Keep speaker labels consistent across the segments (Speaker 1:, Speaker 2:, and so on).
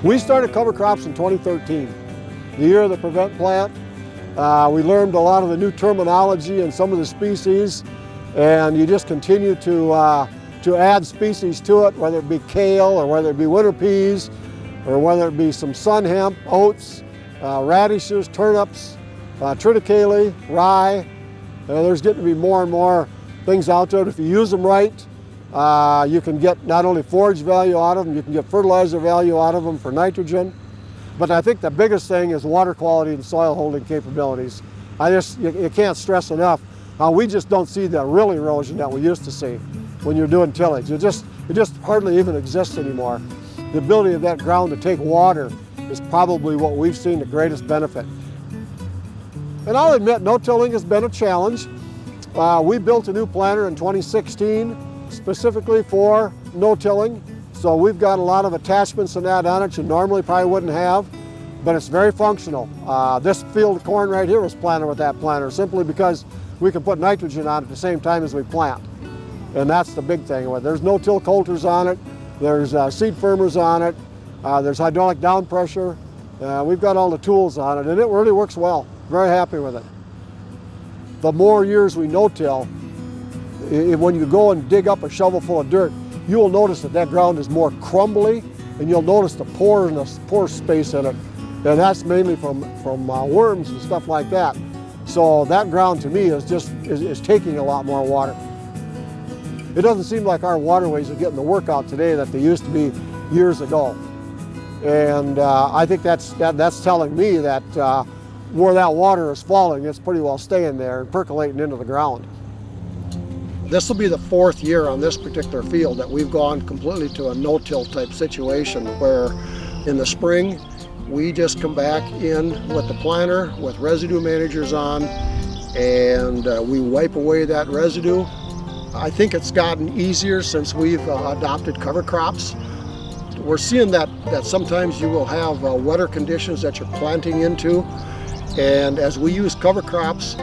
Speaker 1: We started cover crops in 2013, the year of the prevent plant. We learned a lot of the new terminology and some of the species, and you just continue to add species to it, whether it be kale or whether it be winter peas or whether it be some sun hemp, oats, radishes, turnips, triticale, rye. There's getting to be more and more things out there. If you use them right, you can get not only forage value out of them, you can get fertilizer value out of them for nitrogen. But I think the biggest thing is water quality and soil holding capabilities. You can't stress enough how we just don't see the real erosion that we used to see when you're doing tillage. It just hardly even exists anymore. The ability of that ground to take water is probably what we've seen the greatest benefit. And I'll admit, no-tilling has been a challenge. We built a new planter in 2016 specifically for no-tilling. So we've got a lot of attachments and that on it you normally probably wouldn't have, but it's very functional. This field of corn right here was planted with that planter simply because we can put nitrogen on it at the same time as we plant. And that's the big thing. There's no-till coulters on it, there's seed firmers on it, there's hydraulic down pressure. We've got all the tools on it, and it really works well. Very happy with it. The more years we no-till, when you go and dig up a shovel full of dirt, you will notice that ground is more crumbly, and you'll notice the pore space in it. And that's mainly from worms and stuff like that. So that ground to me is taking a lot more water. It doesn't seem like our waterways are getting the work out today that they used to be years ago. And I think that's telling me that where that water is falling, it's pretty well staying there and percolating into the ground. This will be the fourth year on this particular field that we've gone completely to a no-till type situation where in the spring we just come back in with the planter with residue managers on, and we wipe away that residue. I think it's gotten easier since we've adopted cover crops. We're seeing that sometimes you will have wetter conditions that you're planting into, and as we use cover crops,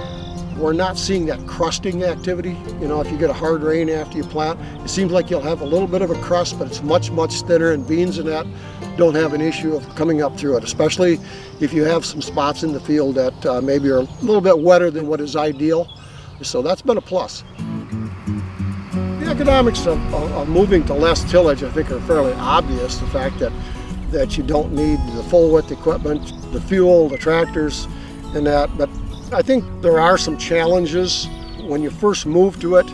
Speaker 1: we're not seeing that crusting activity. You know, if you get a hard rain after you plant, it seems like you'll have a little bit of a crust, but it's much, much thinner, and beans and that don't have an issue of coming up through it, especially if you have some spots in the field that maybe are a little bit wetter than what is ideal. So that's been a plus. The economics of moving to less tillage, I think, are fairly obvious. The fact that you don't need the full width equipment, the fuel, the tractors, and that. But I think there are some challenges when you first move to it,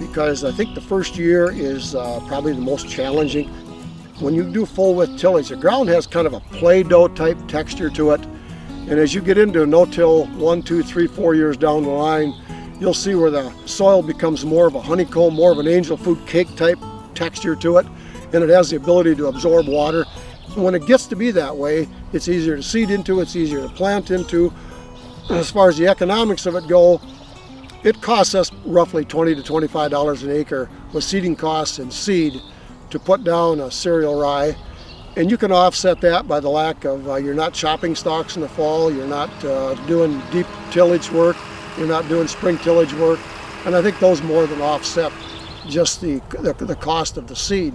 Speaker 1: because I think the first year is probably the most challenging. When you do full width tillage, the ground has kind of a Play-Doh type texture to it. And as you get into no-till 1, 2, 3, 4 years down the line, you'll see where the soil becomes more of a honeycomb, more of an angel food cake type texture to it, and it has the ability to absorb water. When it gets to be that way, it's easier to seed into, it's easier to plant into. As far as the economics of it go, it costs us roughly $20 to $25 an acre with seeding costs and seed to put down a cereal rye. And you can offset that by the lack of, you're not chopping stalks in the fall, you're not doing deep tillage work, you're not doing spring tillage work. And I think those more than offset just the cost of the seed.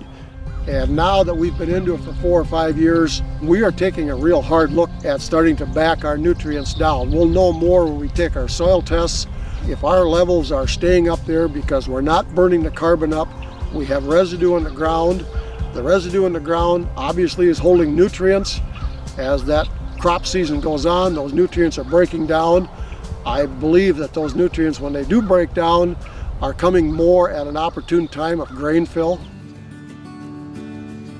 Speaker 1: And now that we've been into it for 4 or 5 years, we are taking a real hard look at starting to back our nutrients down. We'll know more when we take our soil tests. If our levels are staying up there because we're not burning the carbon up, we have residue in the ground. The residue in the ground obviously is holding nutrients. As that crop season goes on, those nutrients are breaking down. I believe that those nutrients, when they do break down, are coming more at an opportune time of grain fill.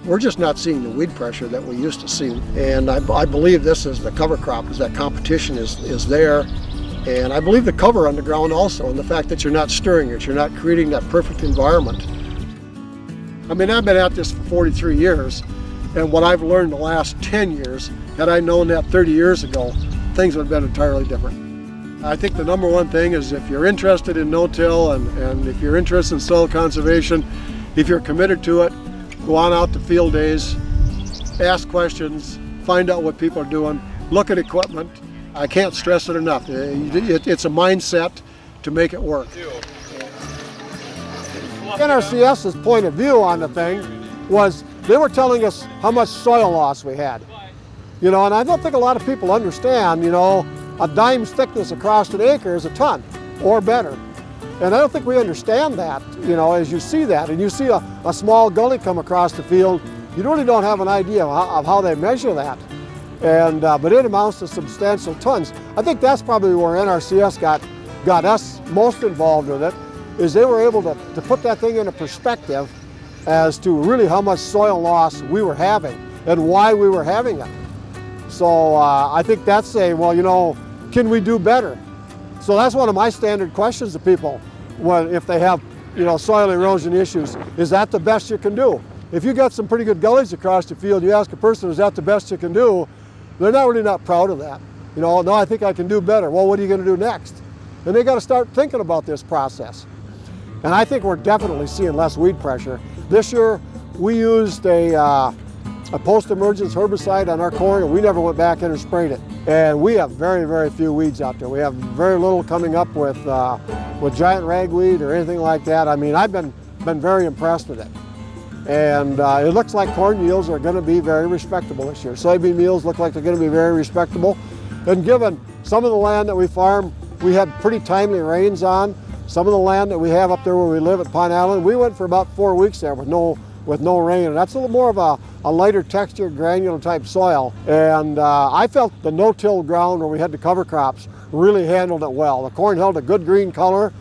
Speaker 1: We're just not seeing the weed pressure that we used to see. And I believe this is the cover crop, because that competition is there. And I believe the cover on the ground also, and the fact that you're not stirring it, you're not creating that perfect environment. I mean, I've been at this for 43 years, and what I've learned the last 10 years, had I known that 30 years ago, things would have been entirely different. I think the number one thing is if you're interested in no-till and if you're interested in soil conservation, if you're committed to it, go on out to field days, ask questions, find out what people are doing, look at equipment. I can't stress it enough. It's a mindset to make it work. NRCS's point of view on the thing was they were telling us how much soil loss we had. You know, and I don't think a lot of people understand, you know, a dime's thickness across an acre is a ton or better. And I don't think we understand that, you know, as you see that. And you see a small gully come across the field, you really don't have an idea of how they measure that. And, but it amounts to substantial tons. I think that's probably where NRCS got us most involved with it, is they were able to put that thing into perspective as to really how much soil loss we were having and why we were having it. So I think that's saying, well, you know, can we do better? So that's one of my standard questions to people if they have, you know, soil erosion issues. Is that the best you can do? If you got some pretty good gullies across the field, you ask a person, is that the best you can do? They're not really not proud of that. You know, no, I think I can do better. Well, what are you going to do next? And they got to start thinking about this process. And I think we're definitely seeing less weed pressure. This year, we used a post-emergence herbicide on our corn, and we never went back in and sprayed it. And we have very, very few weeds out there. We have very little coming up with giant ragweed or anything like that. I mean, I've been very impressed with it. And it looks like corn yields are going to be very respectable this year. Soybean yields look like they're going to be very respectable. And given some of the land that we farm, we had pretty timely rains on. Some of the land that we have up there where we live at Pine Island, we went for about 4 weeks there with no rain. And that's a little more of a lighter textured, granular type soil. And I felt the no-till ground where we had the cover crops really handled it well. The corn held a good green color.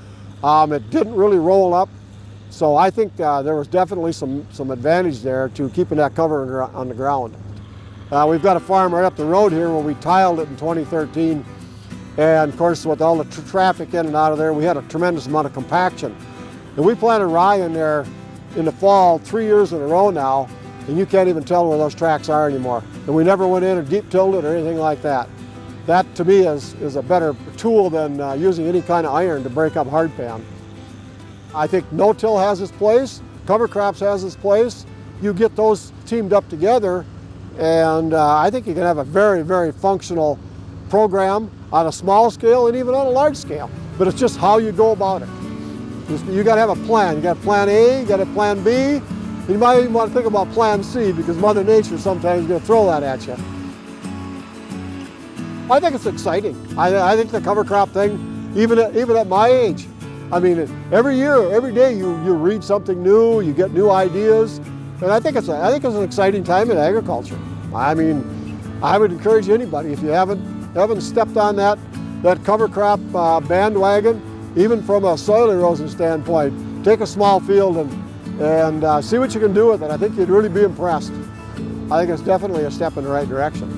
Speaker 1: It didn't really roll up. So I think there was definitely some advantage there to keeping that cover on the ground. We've got a farm right up the road here where we tiled it in 2013. And of course, with all the traffic in and out of there, we had a tremendous amount of compaction. And we planted rye in there in the fall 3 years in a row now, and you can't even tell where those tracks are anymore. And we never went in and deep tilled it or anything like that. That to me is a better tool than using any kind of iron to break up hardpan. I think no-till has its place, cover crops has its place. You get those teamed up together, and I think you can have a very, very functional program on a small scale and even on a large scale. But it's just how you go about it. You got to have a plan. You got plan A, you got a plan B. You might even want to think about plan C, because Mother Nature sometimes is going to throw that at you. I think it's exciting. I think the cover crop thing, even at my age, I mean, every year, every day you read something new, you get new ideas, and I think it's an exciting time in agriculture. I mean, I would encourage anybody, if you haven't stepped on that cover crop bandwagon, even from a soil erosion standpoint, take a small field and see what you can do with it. I think you'd really be impressed. I think it's definitely a step in the right direction.